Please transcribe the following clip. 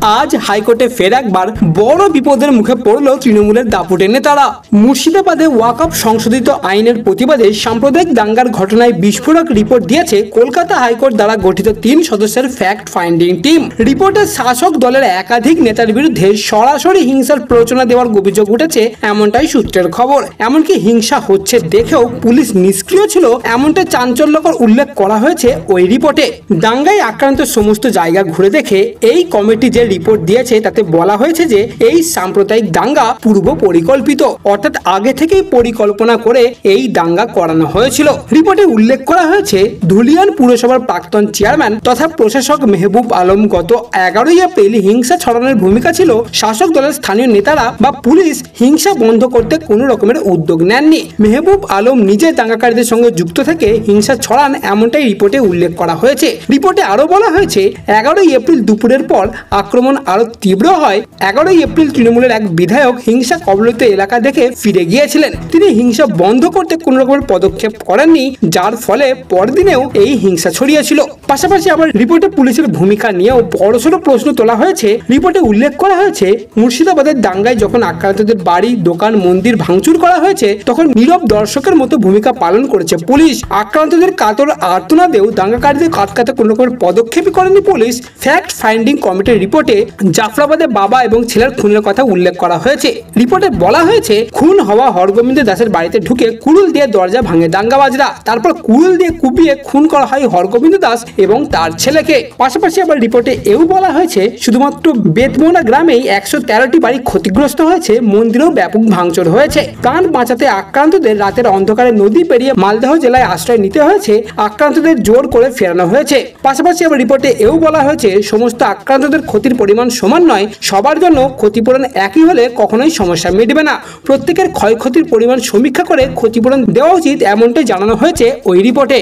আজ হাইকোর্টে ফের একবার বড় বিপদের মুখে পড়ল তৃণমূলের দাপুটে নেতারা। মুর্শিদাবাদে ওয়াকফ সংশোধিত আইনের প্রতিবাদে সাম্প্রদায়িক দাঙ্গার ঘটনায় বিস্ফোরক রিপোর্ট দিয়েছে কলকাতা হাইকোর্ট দ্বারা গঠিত 3 সদস্যের ফ্যাক্ট ফাইন্ডিং টিম। রিপোর্টে শাসক দলের একাধিক নেতার বিরুদ্ধে সরাসরি হিংসার প্ররোচনা দেওয়ার অভিযোগ উঠেছে, এমনটাই সূত্রের খবর। এমনকি হিংসা হচ্ছে দেখেও পুলিশ নিষ্ক্রিয় ছিল, এমনটা চাঞ্চল্যকর উল্লেখ করা হয়েছে ওই রিপোর্টে। দাঙ্গায় আক্রান্ত সমস্ত জায়গা ঘুরে দেখে এই কমিটি যে রিপোর্ট দিয়েছে তাতে বলা হয়েছে যে এই সাম্প্রদায়িক দাঙ্গা পূর্ব পরিকল্পিত, অর্থাৎ আগে থেকেই পরিকল্পনা করে এই দাঙ্গা করানো হয়েছিল। রিপোর্টে উল্লেখ করা হয়েছে ধুলিয়ান পুরসভার প্রাক্তন চেয়ারম্যান তথা প্রশাসক মেহবুব আলম গত 11ই এপ্রিল হিংসা ছড়ানোর ভূমিকা ছিল। শাসক দলের স্থানীয় নেতারা বা পুলিশ হিংসা বন্ধ করতে কোনো রকমের উদ্যোগ নেননি। মেহবুব আলম নিজে দাঙ্গাকারীদের সঙ্গে যুক্ত থেকে হিংসা ছড়ান, এমনটাই রিপোর্টে উল্লেখ করা হয়েছে। রিপোর্টে আরো বলা হয়েছে 11ই এপ্রিল দুপুরের পর আক্রমণ আরো তীব্র হয়। 11ই এপ্রিল তৃণমূলের এক বিধায়ক হিংসা কবলিত এলাকা দেখে ফিরে গিয়েছিলেন। তিনি হিংসা বন্ধ করতে কোনো রকমের পদক্ষেপ করেননি, যার ফলে পরদিনেও এই হিংসা ছড়িয়েছিল। পাশাপাশি আবার রিপোর্টে পুলিশের ভূমিকা নিয়েও বড়সড় প্রশ্ন তোলা হয়েছে। রিপোর্টে উল্লেখ করা হয়েছে মুর্শিদাবাদের দাঙ্গায় যখন আক্রান্তদের বাড়ি, দোকান, মন্দির ভাঙচুর করা হয়েছে তখন নীরব দর্শকের মতো ভূমিকা পালন করেছে পুলিশ। আক্রান্তদের কাতর আর্তনাদেও দাঙ্গাকারীদের আটকাতে কোনো রকমের পদক্ষেপই করেনি পুলিশ। ফ্যাক্ট ফাইন্ডিং কমিটির রিপোর্টে জাফরাবাদে বাবা এবং ছেলের খুনের কথা উল্লেখ করা হয়েছে। রিপোর্টে বলা হয়েছে খুন হওয়া হরগোবিন্দ দাসের বাড়িতে ঢুকে কুড়ুল দিয়ে দরজা ভাঙে দাঙ্গাবাজরা, তারপর কুড়ুল দিয়ে কুপিয়ে খুন করা হয় হরগোবিন্দ দাস এবং তার ছেলেকে। পাশাপাশি আবার রিপোর্টে এও বলা হয়েছে শুধুমাত্র বেতমোনা গ্রামেই 113টি বাড়ি ক্ষতিগ্রস্ত হয়েছে, মন্দিরেও ব্যাপক ভাঙচুর হয়েছে। প্রাণ বাঁচাতে আক্রান্তদের রাতের অন্ধকারে নদী পেরিয়ে মালদহ জেলায় আশ্রয় নিতে হয়েছে, আক্রান্তদের জোর করে ফেরানো হয়েছে। পাশাপাশি আবার রিপোর্টে এও বলা হয়েছে সমস্ত আক্রান্তদের ক্ষতির পরিমাণ সমান নয়, সবার জন্য ক্ষতিপূরণ একই হলে কখনোই সমস্যা মিটবে না। প্রত্যেকের ক্ষয়ক্ষতির পরিমাণ সমীক্ষা করে ক্ষতিপূরণ দেওয়া উচিত, এমনটাই জানানো হয়েছে ওই রিপোর্টে।